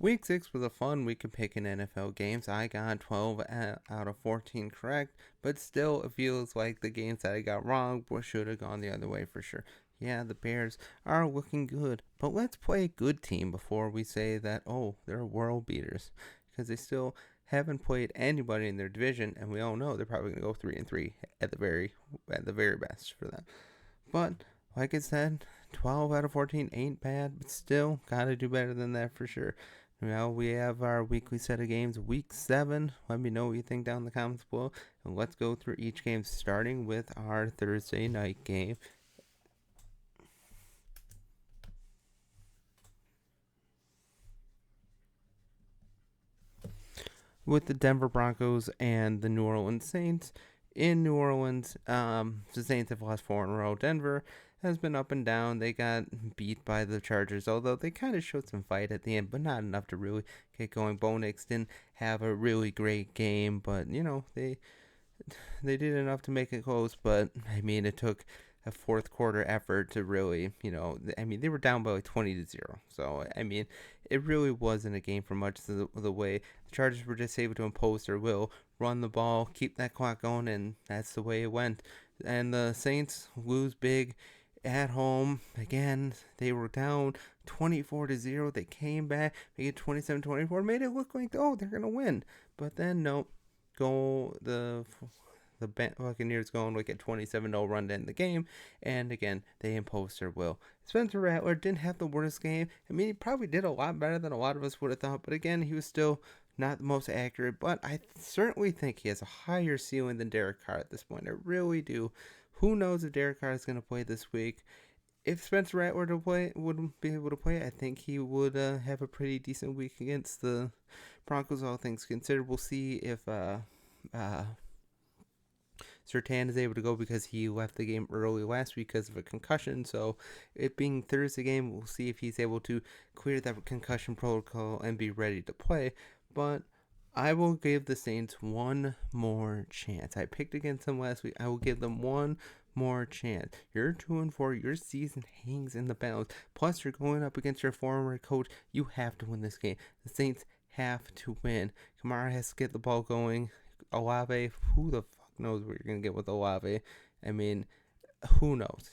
Week 6 was a fun week of picking NFL games. I got 12 out of 14 correct, but still it feels like the games that I got wrong should have gone the other way for sure. Yeah, the Bears are looking good, but let's play a good team before we say that, oh, they're world beaters, because they still haven't played anybody in their division, and we all know they're probably going to go 3-3 at the very best for them. But like I said, 12 out of 14 ain't bad, but still gotta do better than that for sure. Now we have our weekly set of games, week 7. Let me know what you think down in the comments below, and let's go through each game, starting with our Thursday night game. With the Denver Broncos and the New Orleans Saints. In New Orleans, the Saints have lost 4 in a row. Denver has been up and down. They got beat by the Chargers, although they kind of showed some fight at the end, but not enough to really get going. Bo Nix didn't have a really great game, but they did enough to make it close. But I mean, it took a fourth quarter effort to really, they were down by like 20-0. So I mean, it really wasn't a game for much of the way. The Chargers were just able to impose their will, run the ball, keep that clock going, and that's the way it went. And the Saints lose big at home again. They were down 24-0. They came back, made it 27-24, made it look like, oh, they're gonna win. But then no, the Buccaneers going like a 27-0 run to end the game, and again they imposed their will. Spencer Rattler didn't have the worst game. I mean, he probably did a lot better than a lot of us would have thought, but again, he was still not the most accurate. But I certainly think he has a higher ceiling than Derek Carr at this point. I really do. Who knows if Derek Carr is going to play this week? If Spencer Rattler would be able to play, I think he would have a pretty decent week against the Broncos, all things considered. We'll see if Surtain is able to go because he left the game early last week because of a concussion. So it being Thursday game, we'll see if he's able to clear that concussion protocol and be ready to play. But I will give the Saints one more chance. I picked against them last week. I will give them one more chance. You're 2-4. Your season hangs in the balance. Plus, you're going up against your former coach. You have to win this game. The Saints have to win. Kamara has to get the ball going. Olave, who the fuck knows what you're going to get with Olave? I mean, who knows?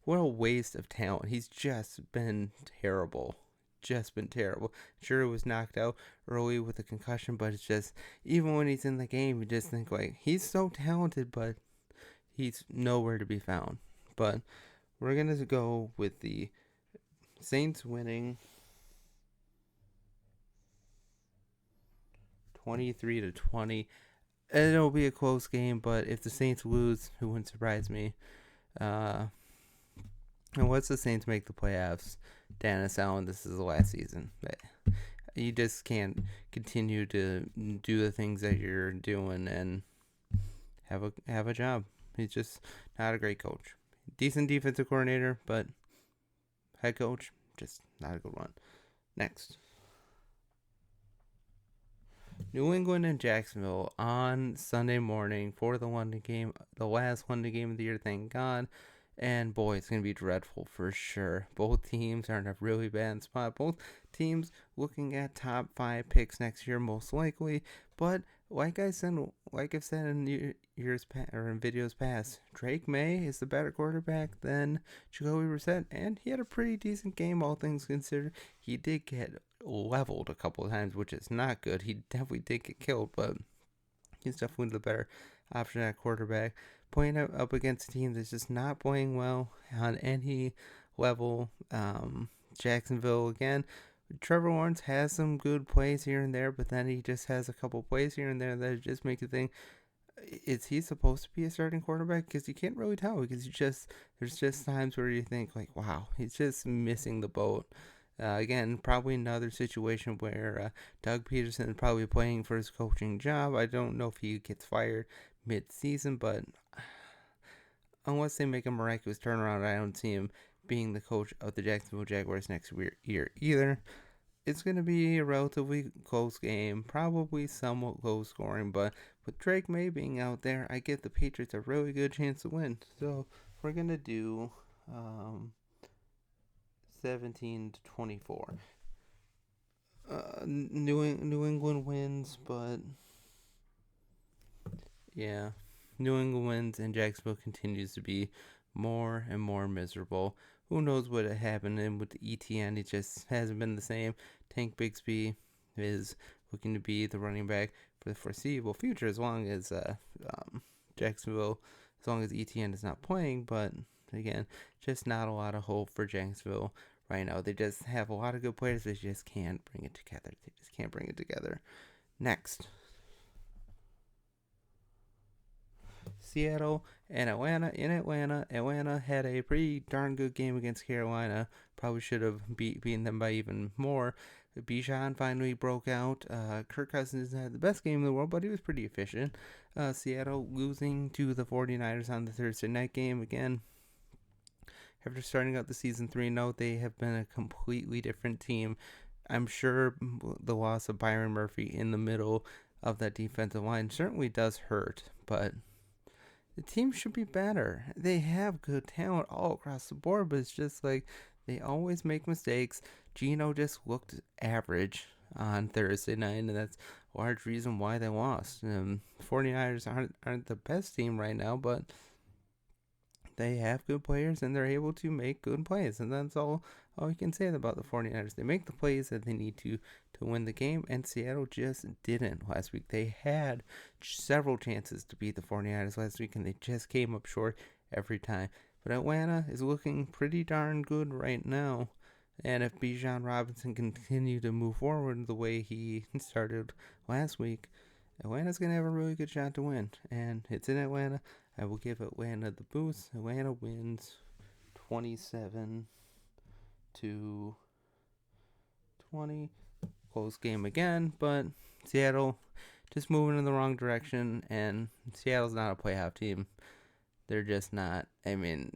What a waste of talent. He's just been terrible. Sure, he was knocked out early with a concussion, but it's just, even when he's in the game, you just think, like, he's so talented, but he's nowhere to be found. But we're going to go with the Saints winning 23-20. It'll be a close game, but if the Saints lose, it wouldn't surprise me. And once the Saints make the playoffs, Dennis Allen, this is the last season. You just can't continue to do the things that you're doing and have a job. He's just not a great coach. Decent defensive coordinator, but head coach, just not a good one. Next. New England and Jacksonville on Sunday morning for the London game, the last London game of the year, thank God. And boy, it's going to be dreadful for sure. Both teams are in a really bad spot. Both teams looking at top 5 picks next year, most likely. But like I've said in years past, or in videos past, Drake May is the better quarterback than Jacoby Brissett, and he had a pretty decent game, all things considered. He did get leveled a couple of times, which is not good. He definitely did get killed, but he's definitely the better option at quarterback. Playing up against a team that's just not playing well on any level. Jacksonville, again, Trevor Lawrence has some good plays here and there, but then he just has a couple plays here and there that just make you think, is he supposed to be a starting quarterback? Because you can't really tell, because there's just times where you think, like, wow, he's just missing the boat. Again, probably another situation where Doug Peterson is probably playing for his coaching job. I don't know if he gets fired mid-season, but unless they make a miraculous turnaround, I don't see him being the coach of the Jacksonville Jaguars next year either. It's going to be a relatively close game, probably somewhat low scoring, but with Drake May being out there, I give the Patriots a really good chance to win. So we're going to do 17-24. New England wins, but yeah, New England wins, and Jacksonville continues to be more and more miserable. Who knows what happened? And with the ETN, it just hasn't been the same. Tank Bigsby is looking to be the running back for the foreseeable future, as long as Jacksonville, as long as ETN is not playing. But again, just not a lot of hope for Jacksonville right now. They just have a lot of good players, but they just can't bring it together. They just can't bring it together. Next, Seattle and Atlanta. In Atlanta had a pretty darn good game against Carolina. Probably should have beaten them by even more. Bijan finally broke out. Kirk Cousins had the best game in the world, but he was pretty efficient. Seattle losing to the 49ers on the Thursday night game. Again, after starting out the season 3-0, they have been a completely different team. I'm sure the loss of Byron Murphy in the middle of that defensive line certainly does hurt, but the team should be better. They have good talent all across the board, but it's just like they always make mistakes. Geno just looked average on Thursday night, and that's a large reason why they lost. 49ers aren't the best team right now, but they have good players, and they're able to make good plays, and that's all you can say about the 49ers. They make the plays that they need to win the game, and Seattle just didn't last week. They had several chances to beat the 49ers last week, and they just came up short every time. But Atlanta is looking pretty darn good right now, and if Bijan Robinson can continue to move forward the way he started last week, Atlanta's going to have a really good shot to win, and it's in Atlanta. I will give Atlanta the boost. Atlanta wins 27-20. Close game again, but Seattle just moving in the wrong direction, and Seattle's not a playoff team. They're just not. I mean,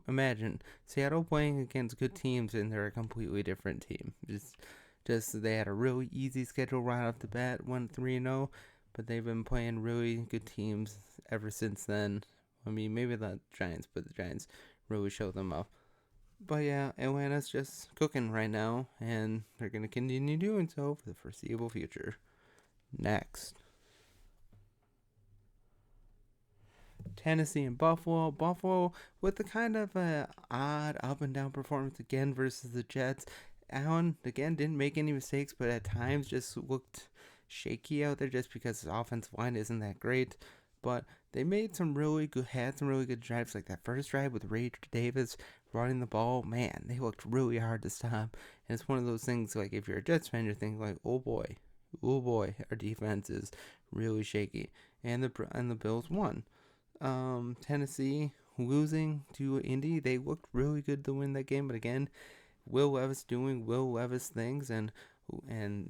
imagine Seattle playing against good teams, and they're a completely different team. Just they had a really easy schedule right off the bat, went 3-0, but they've been playing really good teams ever since then. I mean, maybe the Giants, but the Giants really showed them up. But yeah, Atlanta's just cooking right now, and they're going to continue doing so for the foreseeable future. Next, Tennessee and Buffalo. Buffalo with the kind of odd up and down performance again versus the Jets. Allen, again, didn't make any mistakes, but at times just looked shaky out there just because his offensive line isn't that great. But they had some really good drives, like that first drive with Ray Davis running the ball. Man, they looked really hard to stop. And it's one of those things, like, if you're a Jets fan, you're thinking, like, oh boy, our defense is really shaky. And the Bills won. Tennessee losing to Indy, they looked really good to win that game, but again, Will Levis doing Will Levis things, and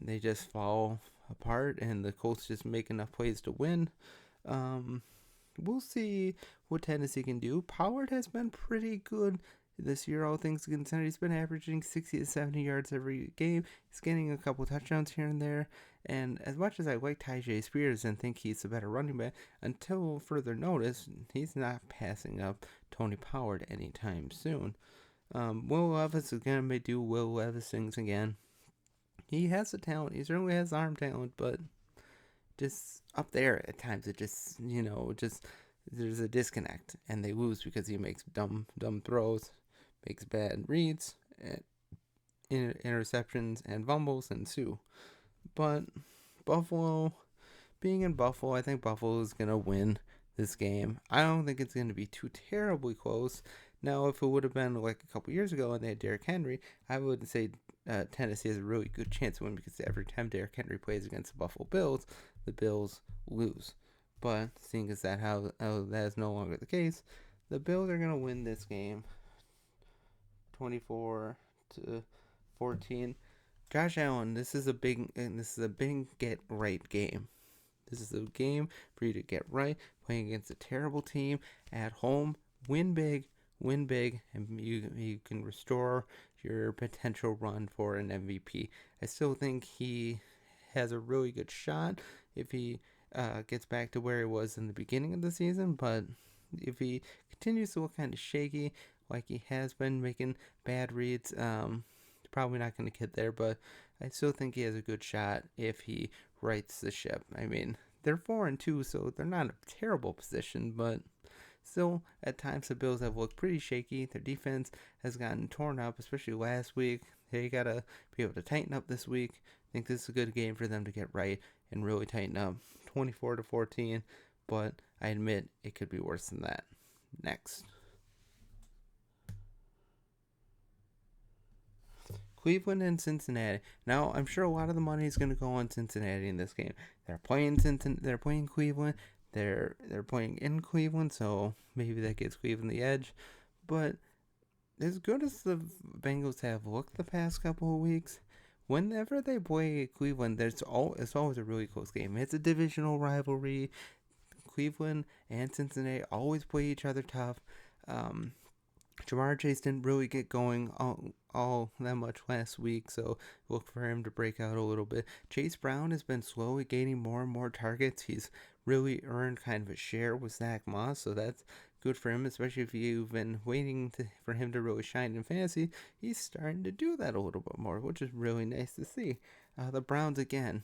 they just fall apart, and the Colts just make enough plays to win. We'll see what Tennessee can do. Pollard has been pretty good this year, all things considered. He's been averaging 60 to 70 yards every game. He's getting a couple touchdowns here and there. And as much as I like Tyjae Spears and think he's a better running back, until further notice, he's not passing up Tony Pollard anytime soon. Will Levis is going to do Will Levis things again. He has the talent. He certainly has arm talent, but just up there at times, it just, there's a disconnect, and they lose because he makes dumb throws, makes bad reads, and interceptions, and fumbles ensue. But Buffalo, being in Buffalo, I think Buffalo is going to win this game. I don't think it's going to be too terribly close. Now, if it would have been like a couple years ago and they had Derrick Henry, I would say Tennessee has a really good chance to win, because every time Derrick Henry plays against the Buffalo Bills, the Bills lose. But seeing as how that is no longer the case, the Bills are going to win this game 24-14. Josh Allen, this is a big get right game. This is a game for you to get right, playing against a terrible team at home. Win big, and you can restore your potential run for an MVP. I still think he has a really good shot if he gets back to where he was in the beginning of the season, but if he continues to look kind of shaky, like he has been, making bad reads, probably not going to get there, but I still think he has a good shot if he rights the ship. I mean, they're 4-2, so they're not in a terrible position, but still, at times the Bills have looked pretty shaky. Their defense has gotten torn up, especially last week. They got to be able to tighten up this week. I think this is a good game for them to get right and really tighten up. 24-14, but I admit it could be worse than that. Next. Cleveland and Cincinnati. Now, I'm sure a lot of the money is going to go on Cincinnati in this game. They're playing Cleveland. They're playing in Cleveland, so maybe that gives Cleveland the edge. But as good as the Bengals have looked the past couple of weeks, whenever they play Cleveland, it's always a really close game. It's a divisional rivalry. Cleveland and Cincinnati always play each other tough. Jamar Chase didn't really get going all that much last week, so look for him to break out a little bit. Chase Brown has been slowly gaining more and more targets. He's really earned kind of a share with Zach Moss, so that's good for him, especially if you've been waiting for him to really shine in fantasy. He's starting to do that a little bit more, which is really nice to see. The Browns again.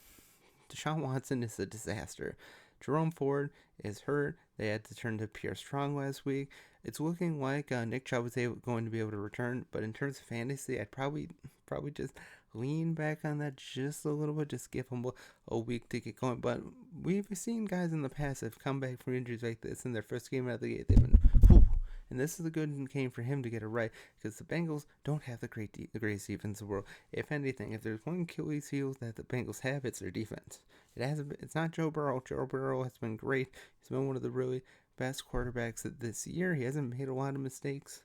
Deshaun Watson is a disaster. Jerome Ford is hurt. They had to turn to Pierre Strong last week. It's looking like Nick Chubb is going to be able to return, but in terms of fantasy, I'd probably just lean back on that just a little bit, just give him a week to get going. But we've seen guys in the past that have come back from injuries like this in their first game out of the gate. They've been, whew. And this is a good game for him to get it right, because the Bengals don't have the greatest defense in the world. If anything, if there's one Achilles heel that the Bengals have, it's their defense. It's not Joe Burrow. Joe Burrow has been great. He's been one of the really best quarterbacks this year. He hasn't made a lot of mistakes.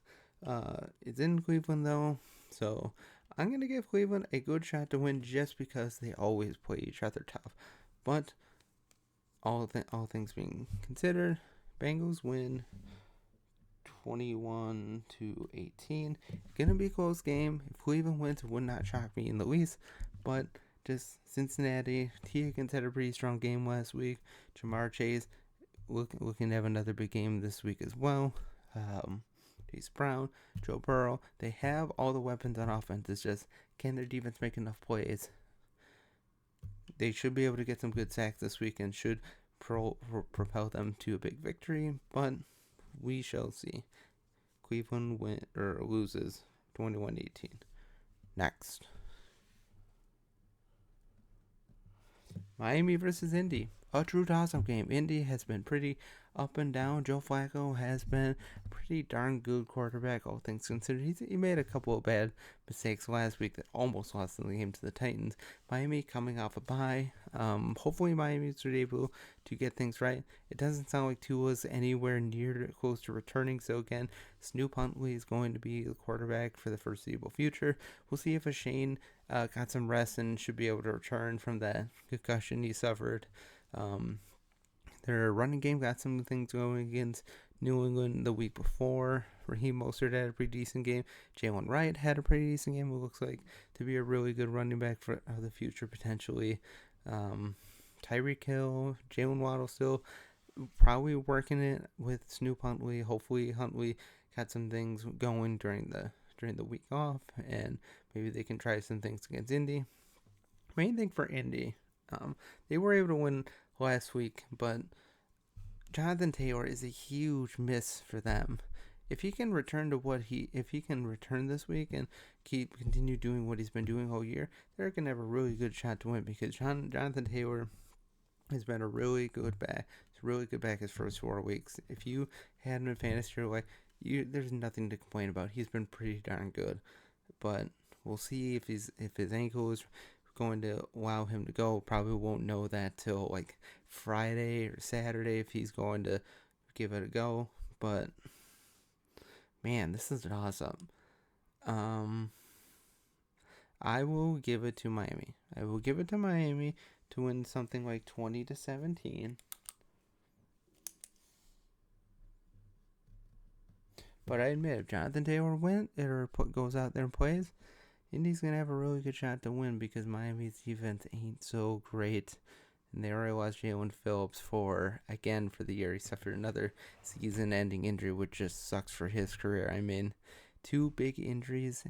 It's in Cleveland, though, so I'm going to give Cleveland a good shot to win just because they always play each other tough. But all things being considered, Bengals win 21-18. Gonna be a close game. If Cleveland wins, it would not shock me in the least. But just Cincinnati, T. Higgins had a pretty strong game last week. Jamar Chase looking to have another big game this week as well. Chase Brown, Joe Burrow, they have all the weapons on offense. It's just, can their defense make enough plays? They should be able to get some good sacks this week and should propel them to a big victory, but we shall see. Cleveland loses 21-18. Next. Miami versus Indy. A true toss-up game. Indy has been pretty up and down. Joe Flacco has been a pretty darn good quarterback, all things considered. He made a couple of bad mistakes last week that almost lost the game to the Titans. Miami coming off a bye. Hopefully Miami's able to get things right. It doesn't sound like Tua's anywhere near close to returning, so again, Snoop Huntley is going to be the quarterback for the foreseeable future. We'll see if Shane got some rest and should be able to return from that concussion he suffered. Their running game got some things going against New England the week before. Raheem Mostert had a pretty decent game. Jalen Wright had a pretty decent game. It looks like to be a really good running back for the future potentially. Tyreek Hill, Jalen Waddle still probably working it with Snoop Huntley. Hopefully Huntley got some things going during the week off, and maybe they can try some things against Indy. Main thing for Indy, they were able to win last week, but Jonathan Taylor is a huge miss for them. If he can return this week and continue doing what he's been doing all year, they're gonna have a really good shot to win, because Jonathan Taylor has been a really good back. He's really good back his first 4 weeks. If you had him in fantasy, there's nothing to complain about. He's been pretty darn good, but we'll see if his ankle is going to allow him to go. Probably won't know that till like Friday or Saturday if he's going to give it a go. But man, this is awesome. I will give it to Miami. I will give it to Miami to win something like 20-17. But I admit, if Jonathan Taylor goes out there and plays, Indy's going to have a really good shot to win, because Miami's defense ain't so great. And they already lost Jalen Phillips for the year. He suffered another season-ending injury, which just sucks for his career. I mean, 2 big injuries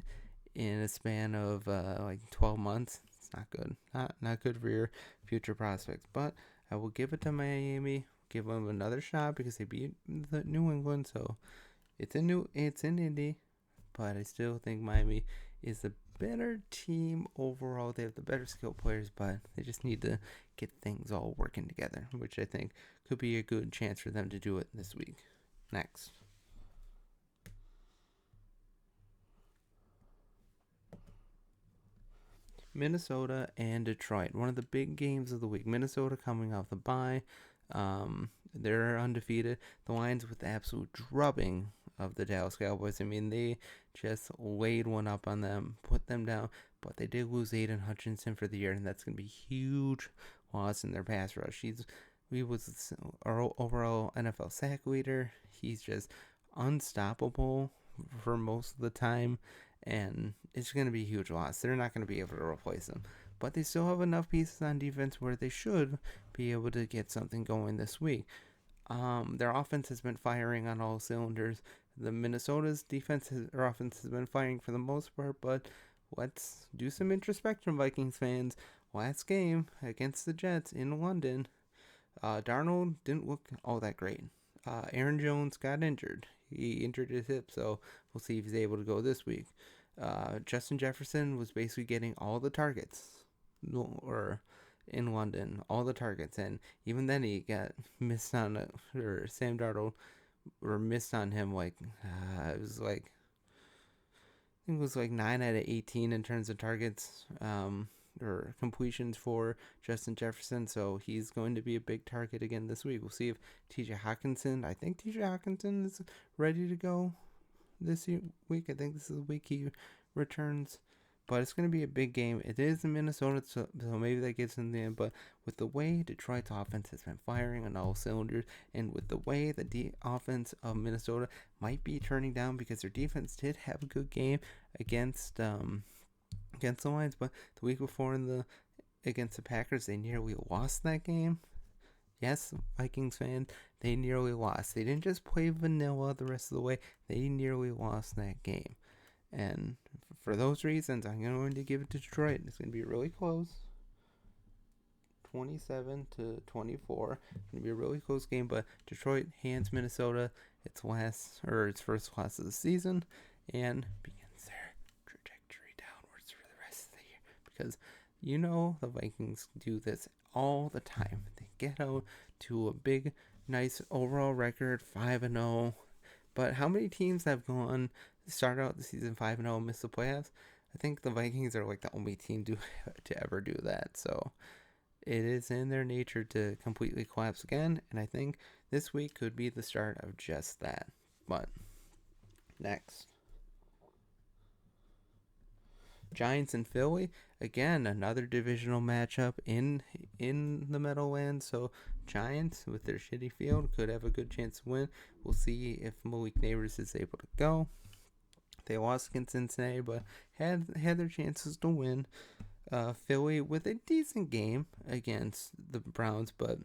in a span of like 12 months. It's not good. Not good for your future prospects. But I will give it to Miami. Give them another shot because they beat the New England. So it's in Indy, but I still think Miami is the better team overall. They have the better skilled players, but they just need to get things all working together, which I think could be a good chance for them to do it this week. Next. Minnesota and Detroit. One of the big games of the week. Minnesota coming off the bye. They're undefeated. The Lions with the absolute drubbing of the Dallas Cowboys. I mean, they just laid one up on them, put them down, but they did lose Aiden Hutchinson for the year, and that's going to be a huge loss in their pass rush. He was our overall NFL sack leader. He's just unstoppable for most of the time, and it's going to be a huge loss. They're not going to be able to replace him, but they still have enough pieces on defense where they should be able to get something going this week. Their offense has been firing on all cylinders. The Minnesota's offense has been firing for the most part, but let's do some introspection, Vikings fans. Last game against the Jets in London, Darnold didn't look all that great. Aaron Jones got injured. He injured his hip, so we'll see if he's able to go this week. Justin Jefferson was basically getting all the targets, or in London, all the targets, and even then he got missed on or Sam Darnold or missed on him it was like I think it was like 9 out of 18 in terms of targets or completions for Justin Jefferson, so he's going to be a big target again this week. We'll see if I think TJ Hawkinson is ready to go this week. I think this is the week he returns. But it's going to be a big game. It is in Minnesota, so maybe that gets in there. But with the way Detroit's offense has been firing on all cylinders, and with the way the offense of Minnesota might be turning down because their defense did have a good game against the Lions, but the week before against the Packers, they nearly lost that game. Yes, Vikings fan, they nearly lost. They didn't just play vanilla the rest of the way. They nearly lost that game. And for those reasons, I'm going to give it to Detroit. It's going to be really close. 27-24. It's going to be a really close game, but Detroit hands Minnesota its first loss of the season and begins their trajectory downwards for the rest of the year. Because the Vikings do this all the time. They get out to a big, nice overall record, 5-0. But how many teams have start out the season 5-0 and miss the playoffs? I think the Vikings are like the only team to ever do that. So it is in their nature to completely collapse again, and I think this week could be the start of just that. But next, Giants and Philly, again another divisional matchup in the Meadowlands. So Giants with their shitty field could have a good chance to win. We'll see if Malik Neighbors is able to go. They lost against Cincinnati, but had their chances to win. Philly with a decent game against the Browns, but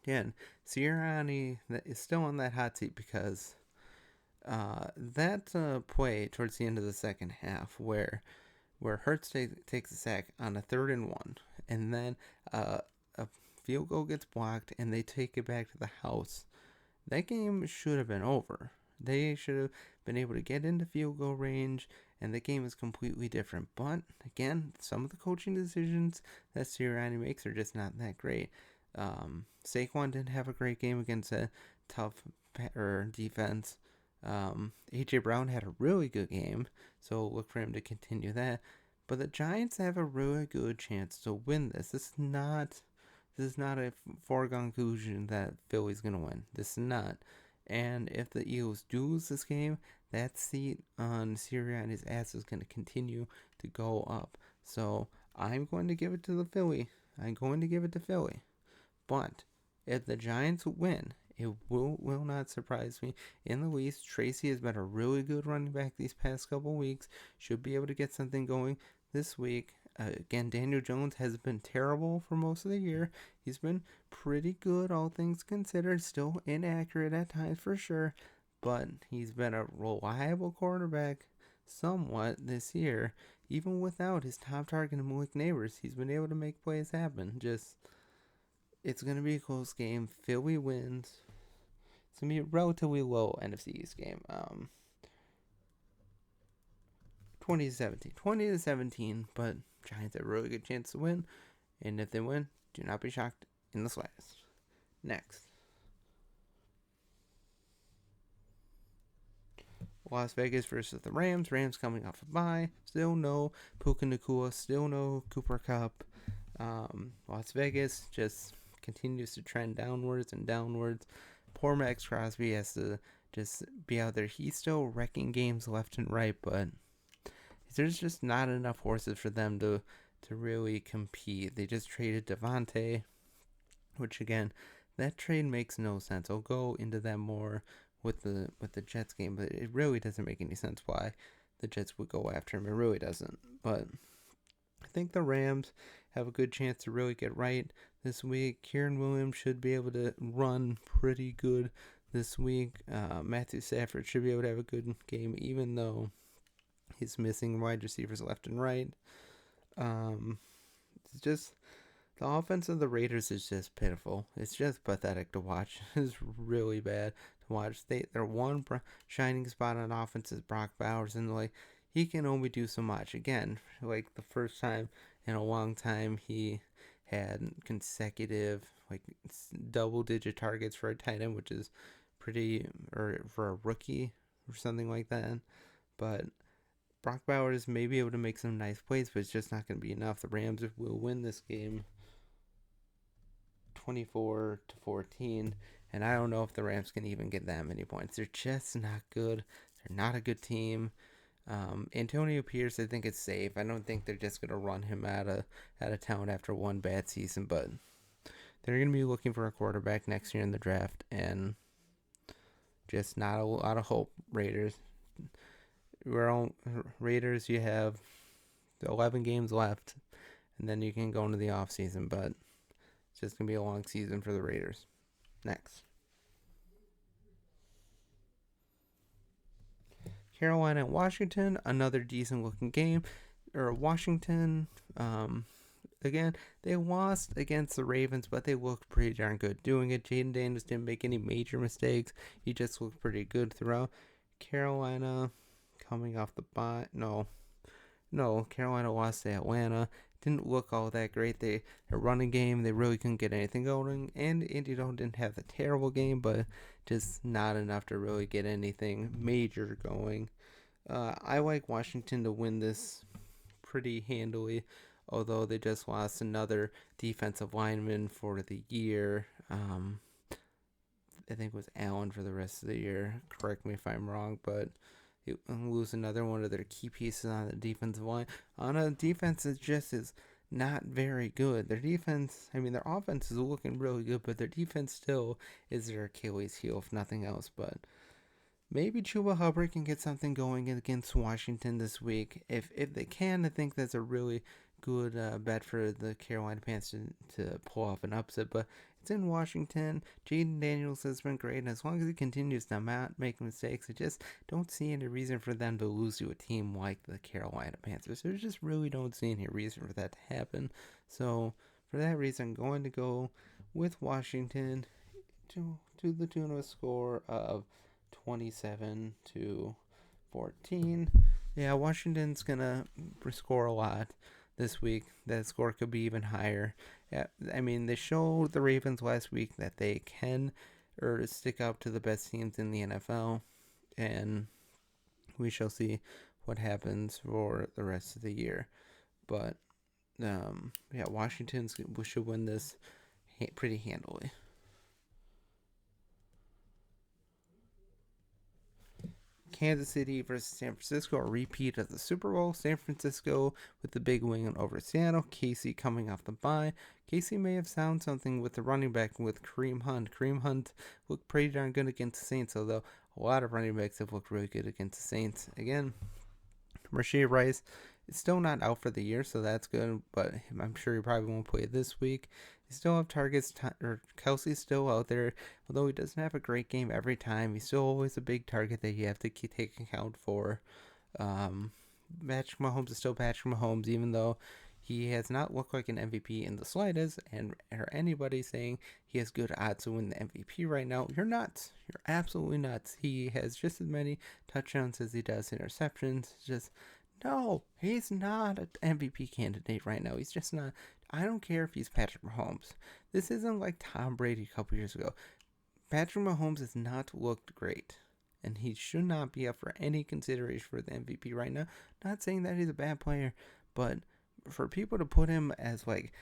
again, Sirianni is still on that hot seat because that play towards the end of the second half where Hurts takes a sack on a 3rd and 1, and then a field goal gets blocked and they take it back to the house. That game should have been over. They should have been able to get into field goal range, and the game is completely different. But again, some of the coaching decisions that Sirianni makes are just not that great. Saquon didn't have a great game against a tough defense. AJ Brown had a really good game, so look for him to continue that. But the Giants have a really good chance to win this. This is not a foregone conclusion that Philly's gonna win. This is not. And if the Eagles do lose this game, that seat on Sirianni's ass is going to continue to go up. So I'm going to give it to Philly. But if the Giants win, it will not surprise me in the least. Tracy has been a really good running back these past couple weeks. Should be able to get something going this week. Again, Daniel Jones has been terrible for most of the year. He's been pretty good, all things considered. Still inaccurate at times for sure, but he's been a reliable quarterback. somewhat this year. Even without his top target, Malik Neighbors, he's been able to make plays happen. It's going to be a close game. Philly wins. It's going to be a relatively low NFC East game. 20-17. 20-17, but Giants have a really good chance to win. And if they win, do not be shocked in the slightest. Next. Las Vegas versus the Rams. Rams coming off a bye. Still no Puka Nacua. Still no Cooper Kupp. Las Vegas just continues to trend downwards and downwards. Poor Max Crosby has to just be out there. He's still wrecking games left and right, but there's just not enough horses for them to really compete. They just traded Devontae, which again, that trade makes no sense. I'll go into that more with the Jets game, but it really doesn't make any sense why the Jets would go after him. It really doesn't. But I think the Rams have a good chance to really get right this week. Kieran Williams should be able to run pretty good this week. Matthew Stafford should be able to have a good game, even though he's missing wide receivers left and right. It's just the offense of the Raiders is just pitiful. It's just pathetic to watch. It's really bad to watch. Their one shining spot on offense is Brock Bowers, and he can only do so much. Again, the first time in a long time he had consecutive double-digit targets for a tight end, which is pretty, or for a rookie or something like that. But Brock Bowers may be able to make some nice plays, but it's just not going to be enough. The Rams will win this game 24-14, and I don't know if the Rams can even get that many points. They're just not good. They're not a good team. Antonio Pierce, I think it's safe. I don't think they're just going to run him out of town after one bad season, but they're going to be looking for a quarterback next year in the draft, and just not a lot of hope. Raiders, you have 11 games left, and then you can go into the offseason, but it's just going to be a long season for the Raiders. Next. Carolina and Washington, another decent looking game. Washington, again, they lost against the Ravens, but they looked pretty darn good doing it. Jaden Daniels didn't make any major mistakes. He just looked pretty good throughout. Carolina coming off the bye. No, Carolina lost to Atlanta. Didn't look all that great. Their running game, they really couldn't get anything going. And Indy didn't have a terrible game, but just not enough to really get anything major going. I like Washington to win this pretty handily, although they just lost another defensive lineman for the year. I think it was Allen for the rest of the year. Correct me if I'm wrong, but lose another one of their key pieces on the defensive line. On a defense that just is not very good. Their offense is looking really good, but their defense still is their Achilles heel, if nothing else. But maybe Chuba Hubbard can get something going against Washington this week. If they can, I think that's a really good bet for the Carolina Panthers to pull off an upset. But it's in Washington. Jaden Daniels has been great, and as long as he continues to not make mistakes, I just don't see any reason for them to lose to a team like the Carolina Panthers. I just really don't see any reason for that to happen. So for that reason, I'm going to go with Washington to the tune of a score of 27-14. Yeah, Washington's gonna score a lot this week. That score could be even higher. Yeah, they showed the Ravens last week that they can stick up to the best teams in the NFL, and we shall see what happens for the rest of the year. But Washington should win this pretty handily. Kansas City versus San Francisco, a repeat of the Super Bowl. San Francisco with the big win over Seattle. Casey coming off the bye. Casey may have found something with the running back with Kareem Hunt. Kareem Hunt looked pretty darn good against the Saints, although a lot of running backs have looked really good against the Saints. Again, Rashee Rice is still not out for the year, so that's good, but I'm sure he probably won't play this week. They still have targets, Kelsey's still out there, although he doesn't have a great game every time. He's still always a big target that you have to take account for. Patrick Mahomes is still Patrick Mahomes, even though he has not looked like an MVP in the slightest, and or anybody saying he has good odds to win the MVP right now, you're nuts. You're absolutely nuts. He has just as many touchdowns as he does interceptions. Just no, he's not an MVP candidate right now. He's just not. I don't care if he's Patrick Mahomes. This isn't like Tom Brady a couple years ago. Patrick Mahomes has not looked great, and he should not be up for any consideration for the MVP right now. Not saying that he's a bad player, but for people to put him as like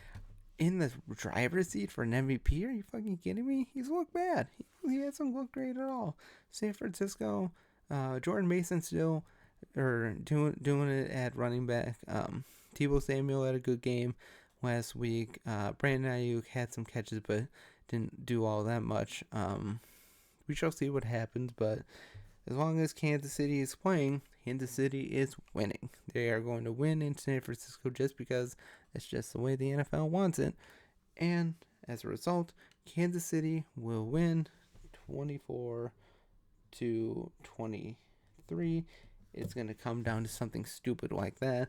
in the driver's seat for an MVP, are you fucking kidding me? He's looked bad. He hasn't looked great at all. San Francisco, Jordan Mason still doing it at running back. Tebow Samuel had a good game last week. Brandon Ayuk had some catches, but didn't do all that much. We shall see what happens, but as long as Kansas City is playing, Kansas City is winning. They are going to win in San Francisco just because it's just the way the NFL wants it. And as a result, Kansas City will win 24-23. It's going to come down to something stupid like that.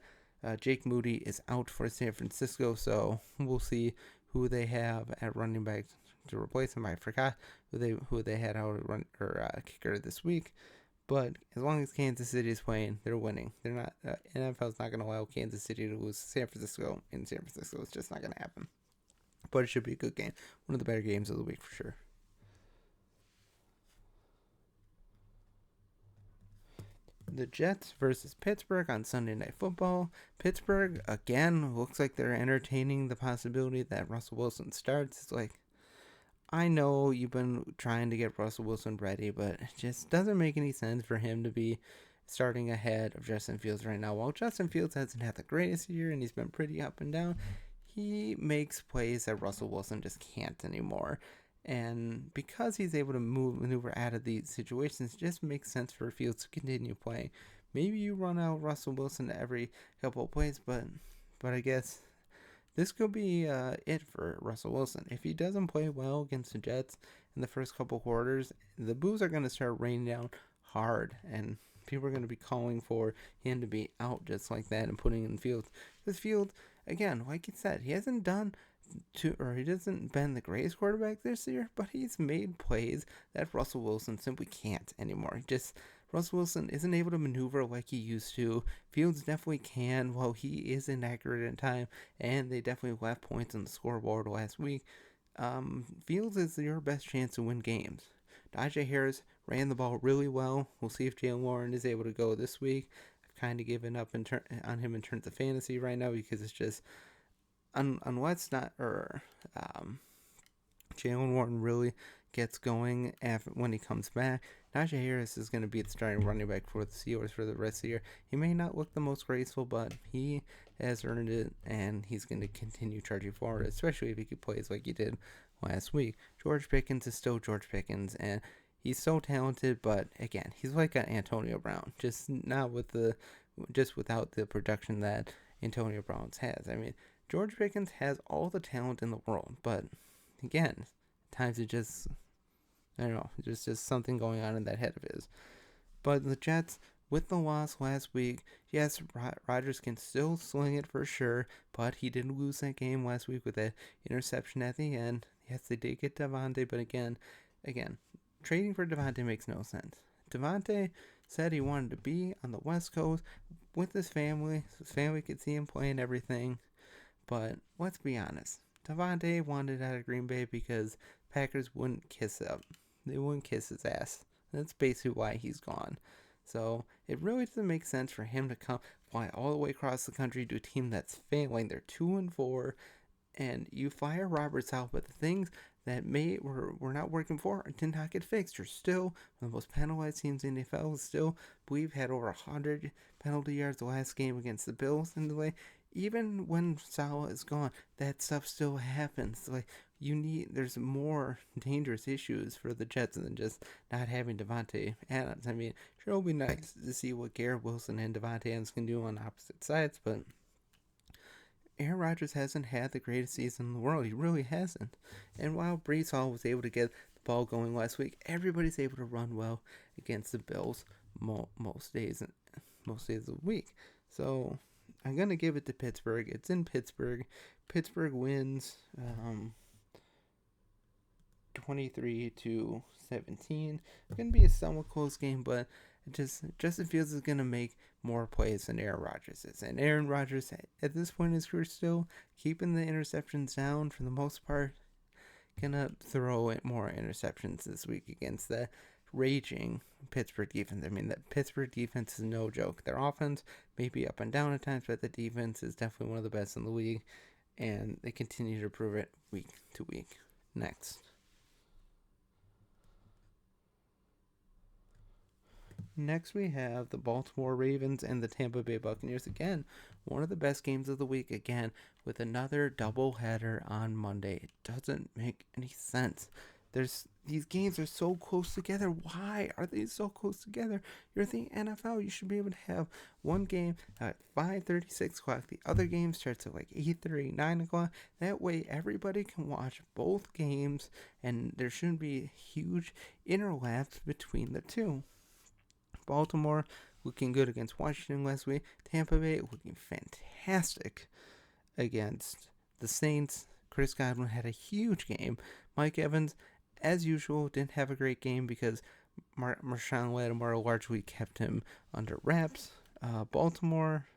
Jake Moody is out for San Francisco, so we'll see who they have at running back to replace him. I forgot who they had out at kicker this week. But as long as Kansas City is playing, they're winning. They're not. NFL's not going to allow Kansas City to lose San Francisco in San Francisco. It's just not going to happen. But it should be a good game. One of the better games of the week for sure. The Jets versus Pittsburgh on Sunday Night Football. Pittsburgh, again, looks like they're entertaining the possibility that Russell Wilson starts. It's like, I know you've been trying to get Russell Wilson ready, but it just doesn't make any sense for him to be starting ahead of Justin Fields right now. While Justin Fields hasn't had the greatest year and he's been pretty up and down, he makes plays that Russell Wilson just can't anymore. And because he's able to maneuver out of these situations, it just makes sense for Fields to continue playing. Maybe you run out Russell Wilson every couple of plays, but I guess this could be it for Russell Wilson. If he doesn't play well against the Jets in the first couple quarters, the boos are going to start raining down hard, and people are going to be calling for him to be out just like that and putting in Fields. Because Fields, again, like you said, he hasn't been the greatest quarterback this year, but he's made plays that Russell Wilson simply can't anymore. Russell Wilson isn't able to maneuver like he used to. Fields definitely can, while he is inaccurate in time, and they definitely left points on the scoreboard last week. Fields is your best chance to win games. Najee Harris ran the ball really well. We'll see if Jalen Warren is able to go this week. I've kind of given up on him in terms of fantasy right now because it's just unless Jalen Warren really gets going when he comes back, Najee Harris is going to be the starting running back for the Steelers for the rest of the year. He may not look the most graceful, but he has earned it, and he's going to continue charging forward, especially if he plays like he did last week. George Pickens is still George Pickens, and he's so talented, but again, he's like an Antonio Brown, just without the production that Antonio Brown has. I mean, George Pickens has all the talent in the world, but again, at times it just, I don't know, there's just something going on in that head of his. But the Jets, with the loss last week, yes, Rodgers can still sling it for sure, but he did lose that game last week with that interception at the end. Yes, they did get Devontae, but again, trading for Devontae makes no sense. Devontae said he wanted to be on the West Coast with his family, so his family could see him play and everything. But let's be honest, Devontae wanted out of Green Bay because Packers wouldn't kiss him. They wouldn't kiss his ass. That's basically why he's gone. So it really doesn't make sense for him to fly all the way across the country to a team that's failing. They're 2-4, and you fire Roberts out, but the things that were not working for did not get fixed. You're still one of the most penalized teams in the NFL. Still, believe had over 100 penalty yards the last game against the Bills. In the way, even when Salah is gone, that stuff still happens. Like, there's more dangerous issues for the Jets than just not having Devontae Adams. I mean, sure, it'll be nice to see what Garrett Wilson and Devontae Adams can do on opposite sides, but Aaron Rodgers hasn't had the greatest season in the world. He really hasn't. And while Breece Hall was able to get the ball going last week, everybody's able to run well against the Bills most days. most days of the week. So I'm going to give it to Pittsburgh. It's in Pittsburgh. Pittsburgh wins 23-17. It's going to be a somewhat close game, but Justin Fields is going to make more plays than Aaron Rodgers is. And Aaron Rodgers, at this point in his career, still keeping the interceptions down for the most part. Going to throw in more interceptions this week against the raging Pittsburgh defense. I mean, the Pittsburgh defense is no joke. Their offense may be up and down at times, but the defense is definitely one of the best in the league. And they continue to prove it week to week. Next. Next, we have the Baltimore Ravens and the Tampa Bay Buccaneers. Again, one of the best games of the week. Again, with another doubleheader on Monday. It doesn't make any sense. These games are so close together. Why are they so close together? You're the NFL. You should be able to have one game at 5:36 o'clock. The other game starts at like 8:30, 9 o'clock. That way, everybody can watch both games, and there shouldn't be huge interlaps between the two. Baltimore looking good against Washington last week. Tampa Bay looking fantastic against the Saints. Chris Godwin had a huge game. Mike Evans, as usual, didn't have a great game because Marshawn Lattimore largely kept him under wraps. Baltimore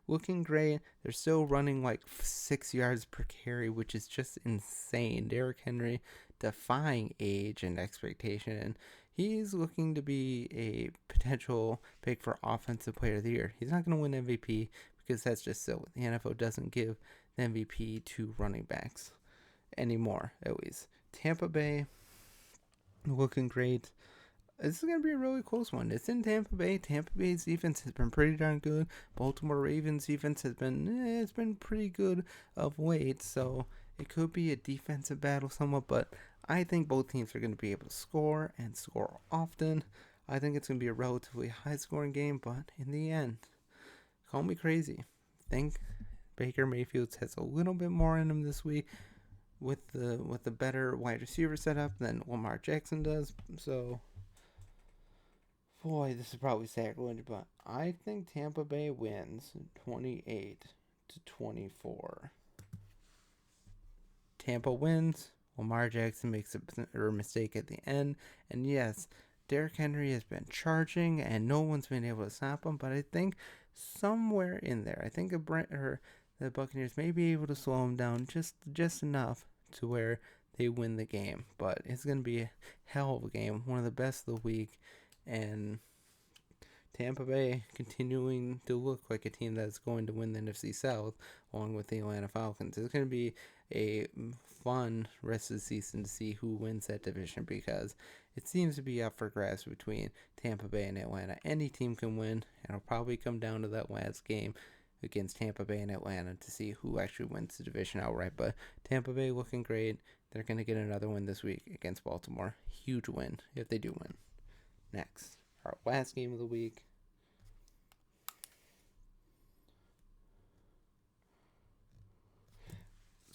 looking great. They're still running like 6 yards per carry, which is just insane. Derrick Henry defying age and expectation, and he's looking to be a potential pick for Offensive Player of the Year. He's not going to win MVP because that's just silly. The NFL doesn't give the MVP to running backs anymore, at least. Tampa Bay looking great. This is going to be a really close one. It's in Tampa Bay. Tampa Bay's defense has been pretty darn good. Baltimore Ravens defense has been pretty good of late, so it could be a defensive battle somewhat, but I think both teams are going to be able to score and score often. I think it's going to be a relatively high-scoring game, but in the end, call me crazy, I think Baker Mayfield has a little bit more in him this week with the better wide receiver setup than Lamar Jackson does. So, boy, this is probably sacrilege, but I think Tampa Bay wins 28-24. Tampa wins. Lamar Jackson makes a mistake at the end. And yes, Derrick Henry has been charging and no one's been able to stop him. But I think somewhere in there, I think the Buccaneers may be able to slow him down just enough to where they win the game. But it's going to be a hell of a game. One of the best of the week. And Tampa Bay continuing to look like a team that's going to win the NFC South along with the Atlanta Falcons. It's going to be a fun rest of the season to see who wins that division because it seems to be up for grabs between Tampa Bay and Atlanta. Any team can win, and it'll probably come down to that last game against Tampa Bay and Atlanta to see who actually wins the division outright. But Tampa Bay looking great. They're going to get another win this week against Baltimore. Huge win if they do win. Next, our last game of the week.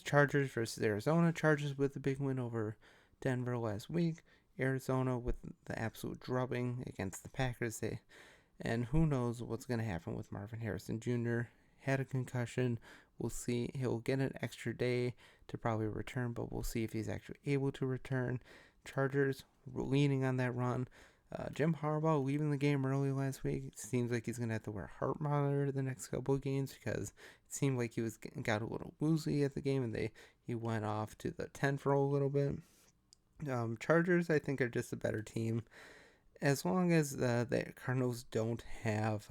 Chargers versus Arizona. Chargers with the big win over Denver last week. Arizona with the absolute drubbing against the Packers. And who knows what's going to happen with Marvin Harrison Jr. Had a concussion. We'll see. He'll get an extra day to probably return, but we'll see if he's actually able to return. Chargers leaning on that run. Jim Harbaugh leaving the game early last week. It seems like he's going to have to wear a heart monitor the next couple of games because it seemed like he got a little woozy at the game and he went off to the 10 for a little bit. Chargers, I think, are just a better team. As long as the Cardinals don't have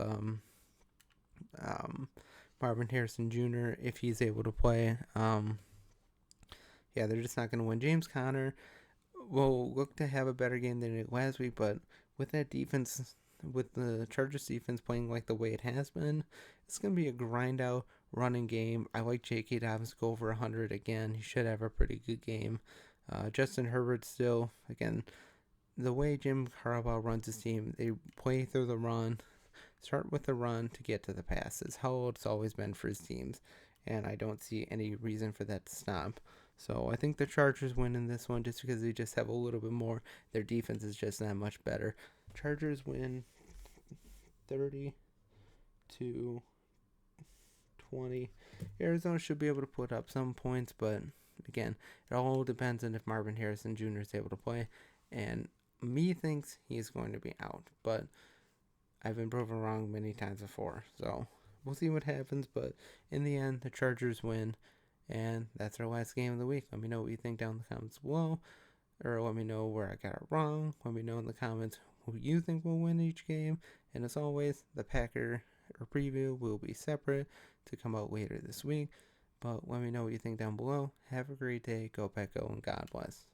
Marvin Harrison Jr., if he's able to play, they're just not going to win. James Conner will look to have a better game than it last week, but with that defense, with the Chargers defense playing like the way it has been, it's going to be a grind out running game. I like J.K. Dobbins to go over 100 again. He should have a pretty good game. Justin Herbert still, again, the way Jim Harbaugh runs his team, they play through the run, start with the run to get to the pass. It's how it's always been for his teams, and I don't see any reason for that to stop. So I think the Chargers win in this one just because they just have a little bit more. Their defense is just that much better. Chargers win 30 to 20. Arizona should be able to put up some points, but again, it all depends on if Marvin Harrison Jr. is able to play. And me thinks he's going to be out, but I've been proven wrong many times before. So we'll see what happens, but in the end, the Chargers win. And that's our last game of the week. Let me know what you think down in the comments below, or let me know where I got it wrong. Let me know in the comments who you think will win each game. And as always, the Packer preview will be separate to come out later this week. But let me know what you think down below. Have a great day. Go Pack Go, and God bless.